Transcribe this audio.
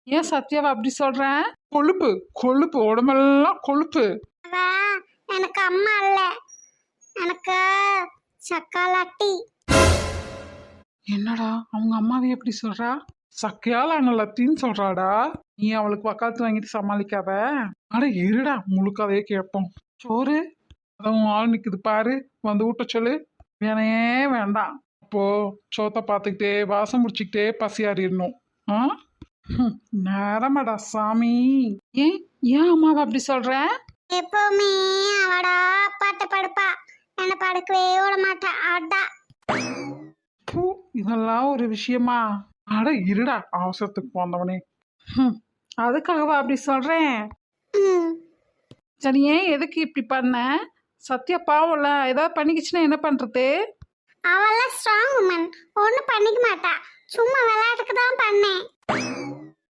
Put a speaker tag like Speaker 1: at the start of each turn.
Speaker 1: ஏன் சத்யாவை அப்படி சொல்ற? கொழுப்பு கொழுப்பு உடம்பெல்லாம் கொழுப்பு.
Speaker 2: அவ எனக்கு அம்மா இல்ல, எனக்கு சக்காலாட்டி.
Speaker 1: என்னடா அவங்க அம்மாவை எப்படி சொல்றா? சக்கையால லத்தின்னு சொல்றாடா. நீ அவளுக்கு வக்காலத்து வாங்கிட்டு சமாளிக்காத. அட இருடா முழுக்காவே கேட்போம். சோறு அதான் ஆள் நிக்குது பாரு, வந்து ஊட்ட சொல்லு. வேணையே வேண்டாம். அப்போ சோத்தை பார்த்துக்கிட்டே வாசம் முடிச்சுக்கிட்டே பசியாறிடணும். ஆ நேரமாடா சாமி. ஏன் ஏன் அம்மாவை அப்படி சொல்ற?
Speaker 2: எப்பவுமே அவடா அப்பாட்ட படுப்பா, என்ன படுக்கவே விட மாட்டா. அடா
Speaker 1: பூ, இதெல்லாம் ஒரு விஷயமா? அட இருடா அவசரத்துக்கு போந்தவனே. ஹம், அதுக்காகவா அப்படி சொல்றேன்?
Speaker 2: ம்.
Speaker 1: சரி ஏன் எதுக்கு இப்படி பண்ண? சத்யா பாவம்ல, ஏதாவது பண்ணிக்கிச்சுன்னா என்ன பண்றது?
Speaker 2: அவெல்லாம் ஸ்ட்ராங் உமன், ஒன்றும் பண்ணிக்க மாட்டா. சும்மா விளையாட்டுக்கு தான் பண்ணேன்.